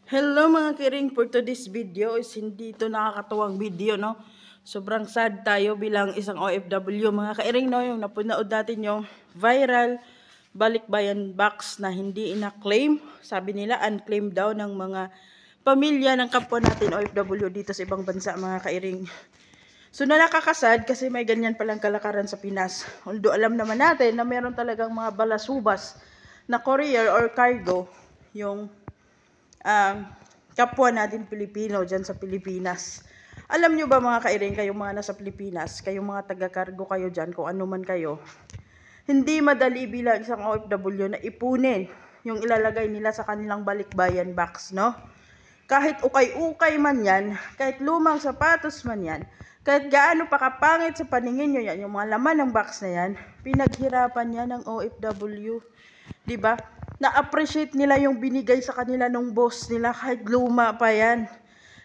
Hello mga kiring, for today's video is hindi ito nakakatuwang video, no? Sobrang sad tayo bilang isang OFW mga kairing, no? Yung napanood natin yung viral balikbayan box na hindi ina-claim. Sabi nila unclaimed daw ng mga pamilya ng kapwa natin OFW dito sa ibang bansa mga kairing. So nakakasad kasi may ganyan palang kalakaran sa Pinas. Although alam naman natin na meron talagang mga balasubas na courier or cargo yung kapwa natin Pilipino dyan sa Pilipinas. Alam nyo ba mga kairing, kayong mga nasa Pilipinas, kayong mga taga-cargo kayo dyan, kung ano man kayo, hindi madali bilang isang OFW na ipunin yung ilalagay nila sa kanilang balikbayan box, no? Kahit ukay-ukay man yan, kahit lumang sapatos man yan, kahit gaano pa kapangit sa paningin nyo yan, yung mga laman ng box na yan, pinaghirapan yan ng OFW. Diba? Na-appreciate nila yung binigay sa kanila nung boss nila kahit luma pa yan.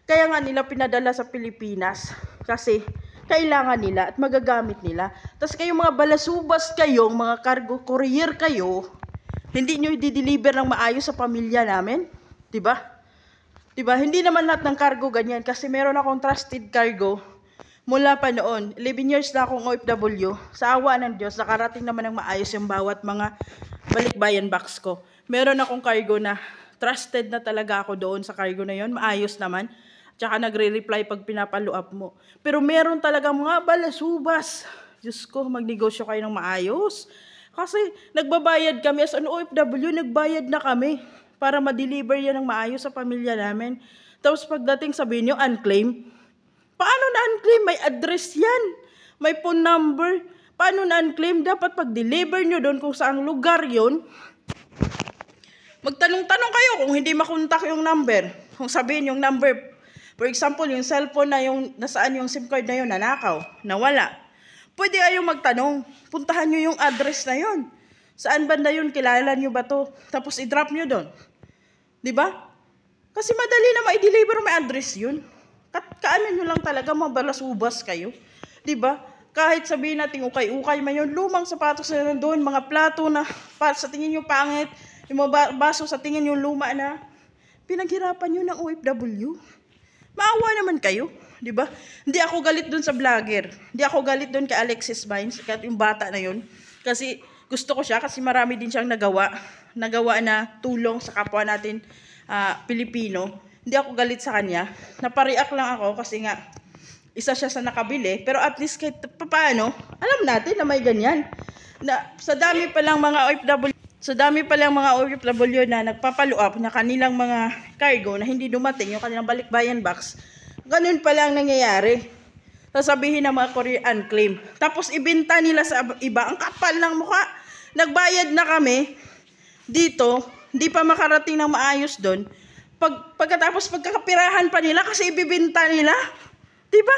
Kaya nga nila pinadala sa Pilipinas kasi kailangan nila at magagamit nila. Tapos kayong mga balasubas kayong, mga cargo courier kayo, hindi nyo i-deliver ng maayos sa pamilya namin. Diba? Diba? Hindi naman lahat ng cargo ganyan kasi meron akong trusted cargo. Mula pa noon, 11 years na akong OFW, sa awa ng Diyos, nakarating naman ng maayos yung bawat mga balikbayan box ko. Meron akong cargo na trusted na talaga ako doon sa cargo na yon, maayos naman. Tsaka nagre-reply pag pinapalo up mo. Pero meron talaga mga balasubas. Diyos ko, magnegosyo kayo ng maayos. Kasi nagbabayad kami as an OFW, nagbayad na kami para ma-deliver yan ng maayos sa pamilya namin. Tapos pagdating sabihin nyo, unclaim. Paano na-unclaim? May address yan. May phone number. Paano na-unclaim? Dapat pag-deliver nyo doon kung saang lugar yon, magtanong-tanong kayo kung hindi makontak yung number. Kung sabihin yung number, for example, yung cellphone na yung, nasaan yung SIM card na yun, nanakaw, nawala. Pwede kayong magtanong. Puntahan nyo yung address na yun. Saan banda yun? Kilala nyo ba to? Tapos i-drop nyo doon. Diba? Kasi madali na ma-deliver, may address yun. Kaano nyo lang talaga, mabalasubas kayo. Diba? Kahit sabihin natin ukay-ukay man yun, lumang sapatos na doon, mga plato na sa tingin nyo pangit, yung mga baso sa tingin nyo luma na, pinaghirapan nyo ng OFW. Maawa naman kayo. Diba? Hindi ako galit doon sa vlogger. Hindi ako galit doon kay Alexis Vines, yung bata na yun. Kasi gusto ko siya kasi marami din siyang nagawa na tulong sa kapwa natin Pilipino. Hindi ako galit sa kanya. Napareact lang ako kasi nga isa siya sa nakabili. Pero at least kahit paano, alam natin na may ganyan. Na sa dami pa lang mga OFW na nagpapalo up na kanilang mga cargo na hindi dumating, yung kanilang balikbayan box, ganun pa lang nangyayari. Sasabihin ng mga courier unclaim. Tapos ibenta nila sa iba. Ang kapal ng mukha. Nagbayad na kami dito, hindi pa makarating ng maayos doon. Pagkatapos pagkakapirahan pa nila kasi ibibenta nila. Diba?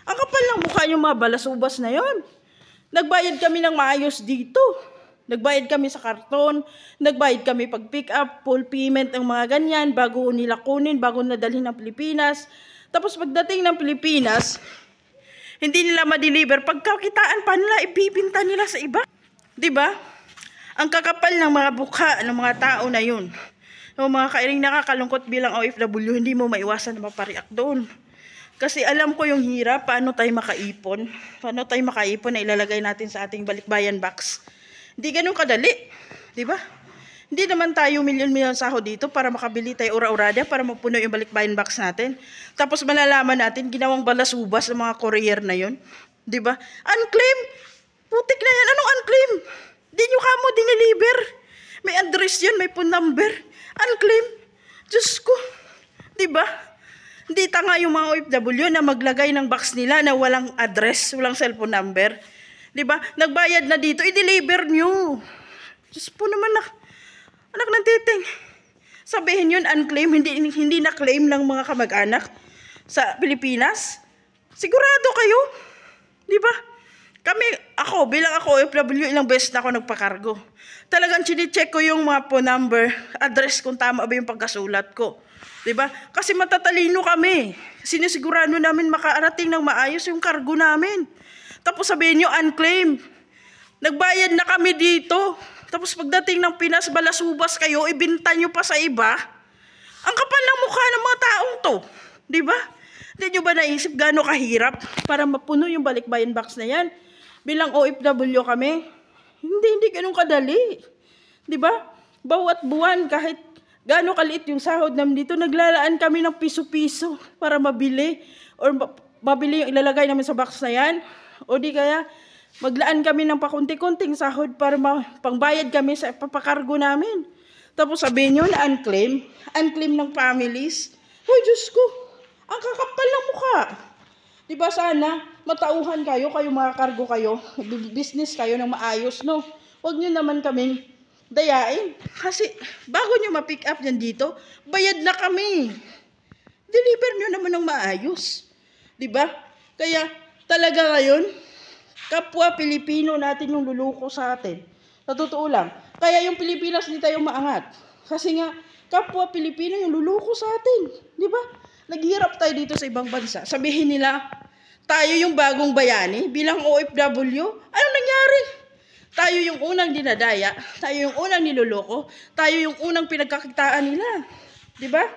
Ang kapal ng mukha yung mga balasubas na yon. Nagbayad kami ng maayos dito. Nagbayad kami sa karton. Nagbayad kami pag pick up, full payment ng mga ganyan, bago nila kunin, bago nadalhin ng Pilipinas. Tapos pagdating ng Pilipinas, hindi nila ma-deliver. Pagkakitaan pa nila, ibibenta nila sa iba. Diba? Ang kakapal ng mga bukha ng mga tao na yun. Yung mga kairing nakakalungkot bilang OFW, hindi mo maiwasan na mapareact doon. Kasi alam ko yung hirap, paano tayo makaipon. Paano tayo makaipon na ilalagay natin sa ating balikbayan box. Hindi ganun kadali. Diba? Hindi naman tayo milyon-milyon sahod dito para makabili tayo ura-urada para mapuno yung balikbayan box natin. Tapos malalaman natin, ginawang balasubas ng mga courier na yun. Diba? Unclaim! Putik na yan. Anong unclaim? Di nyo kamo dineliver. May address yun, may phone number. Unclaim. Diyos ko. Diba? Hindi tanga yung mga OFW na maglagay ng box nila na walang address, walang cellphone number. Diba? Nagbayad na dito, i-deliver nyo. Diyos po naman anak ng titing. Sabihin yun, unclaim, hindi na-claim ng mga kamag-anak sa Pilipinas. Sigurado kayo. Diba? Bilang ako OFW, ilang beses na ako nagpakargo. Talagang chine-check ko yung mga phone number, address kung tama ba yung pagkasulat ko. Diba? Kasi matatalino kami. Sinisigurado namin makarating ng maayos yung kargo namin. Tapos sabihin nyo, unclaim. Nagbayad na kami dito. Tapos pagdating ng Pinas, balasubas kayo, ibinta nyo pa sa iba. Ang kapal ng mga taong to? Di ba? Hindi nyo ba naisip gaano kahirap para mapuno yung balikbayan box na yan? Bilang OFW kami, hindi ganun kadali. Di ba? Bawat buwan, kahit gaano kaliit yung sahod namin dito, naglalaan kami ng piso-piso para mabili or mabili yung ilalagay namin sa box na yan. O di kaya, maglaan kami ng pakunti-kunting sahod para pangbayad kami sa papakargo namin. Tapos sabihin nyo na unclaim ng families. Hoy, Diyos ko, ang kakapal ng mukha. Diba sana, matauhan kayo mga kargo kayo, business kayo ng maayos, no? Huwag nyo naman kaming dayain. Kasi, bago nyo ma-pick up yan dito, bayad na kami. Deliver nyo naman ng maayos. Diba? Kaya, talaga ngayon, kapwa Pilipino natin yung luluko sa atin. Sa totoo lang. Kaya yung Pilipinas hindi tayo maangat. Kasi nga, kapwa Pilipino yung luluko sa atin. Di ba? Naghihirap tayo dito sa ibang bansa. Sabihin nila, tayo yung bagong bayani bilang OFW. Anong nangyari? Tayo yung unang dinadaya. Tayo yung unang niluloko. Tayo yung unang pinagkakitaan nila. Di ba?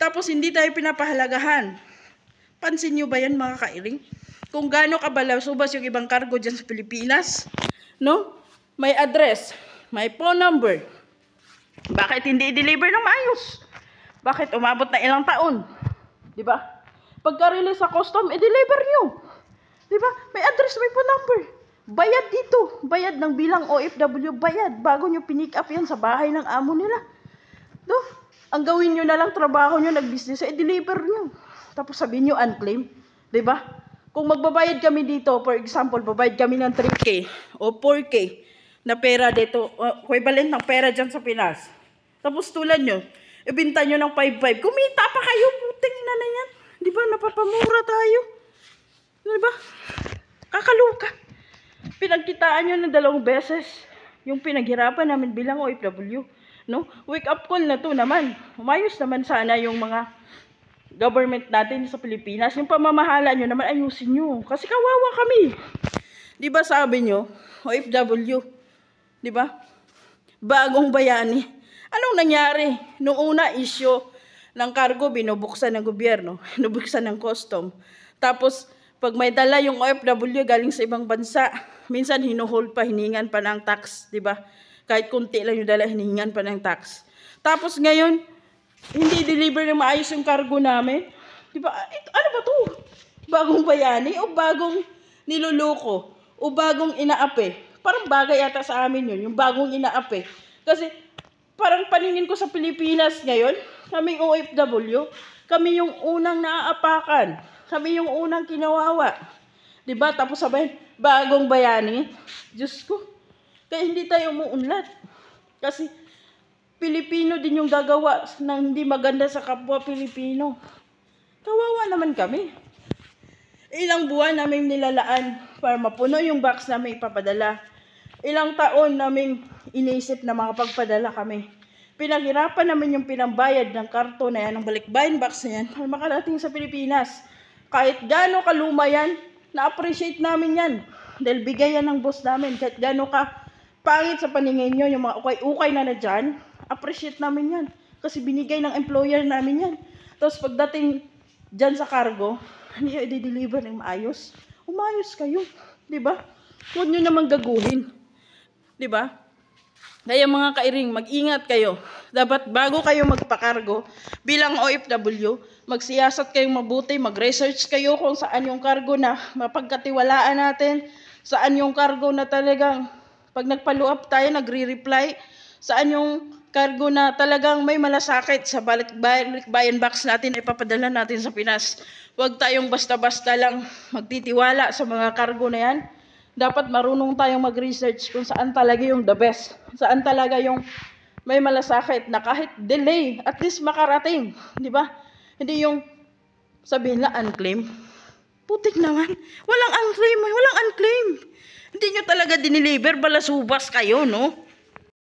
Tapos hindi tayo pinapahalagahan. Pansin nyo ba yan mga kairing? Kung gaano kabalasubas yung ibang kargo dyan sa Pilipinas, no? May address, may phone number. Bakit hindi i-deliver ng maayos? Bakit umabot na ilang taon? Di ba? Pagka-release sa custom, i-deliver nyo. Di ba? May address, may phone number. Bayad dito. Bayad ng bilang OFW, bayad. Bago nyo pinick up yan sa bahay ng amo nila. No? Ang gawin nyo na lang trabaho nyo, nag-business, i-deliver nyo. Tapos sabihin nyo, unclaim. Di ba? Kung magbabayad kami dito, for example, babayad kami ng 3K o 4K na pera dito, equivalent ng pera dyan sa Pinas. Tapos tulad nyo, ibinta nyo ng 5-5. Kumita pa kayo, puting na na yan. Di ba, napapamura tayo. Di ba? Kakaluka. Pinagkitaan nyo ng 2 beses yung pinaghirapan namin bilang OFW. No? Wake up call na to naman. Umayos naman sana yung mga government natin sa Pilipinas, yung pamamahala nyo naman, ayusin nyo. Kasi kawawa kami. Di ba sabi nyo, OFW, di ba? Bagong bayani. Anong nangyari? Noong una, issue ng cargo, binubuksan ng gobyerno, binubuksan ng custom. Tapos, pag may dala yung OFW galing sa ibang bansa, minsan hinuhold pa, hiningan pa ng tax, di ba? Kahit kunti lang yung dala, hiningan pa ng tax. Tapos ngayon, hindi deliver ng maayos yung cargo namin. Diba? Ano ba to? Bagong bayani o bagong niluloko o bagong inaapi? Parang bagay ata sa amin yun, yung bagong inaapi. Kasi parang paningin ko sa Pilipinas ngayon, kami OFW, kami yung unang naaapakan. Kami yung unang kinawawa. Diba? Tapos sabihin, bagong bayani. Diyos ko, kaya hindi tayo umuunlad. Kasi Pilipino din yung gagawa ng hindi maganda sa kapwa Pilipino. Kawawa naman kami. Ilang buwan namin nilalaan para mapuno yung box namin ipapadala. Ilang taon namin inisip na makapagpadala kami. Pinaghirapan namin yung pinambayad ng karton na yan, ng balikbayan box na yan, para makarating sa Pilipinas. Kahit gaano kaluma yan, na-appreciate namin yan. Dahil bigay yan ng boss namin. Kahit gaano ka pangit sa paningin nyo, yung mga ukay-ukay na dyan, appreciate namin yan. Kasi binigay ng employer namin yan. Tapos pagdating dyan sa cargo, hindi nyo i-deliver ng maayos. Umayos kayo. Diba? Huwag nyo naman gaguhin. Diba? Kaya mga kairing, mag-ingat kayo. Dapat bago kayo magpakargo, bilang OFW, magsiyasat kayong mabuti, mag-research kayo kung saan yung cargo na mapagkatiwalaan natin, saan yung cargo na talagang pag nagpaluap tayo, nagre-reply, saan yung cargo na talagang may malasakit sa balikbayan box natin ay papadala natin sa Pinas. Huwag tayong basta-basta lang magtitiwala sa mga cargo na yan. Dapat marunong tayong mag-research kung saan talaga yung the best. Saan talaga yung may malasakit na kahit delay, at least makarating. Di ba? Hindi yung sabihin na unclaim. Putik naman. Walang unclaim. Walang unclaim. Hindi nyo talaga diniliver, balasubas kayo, no?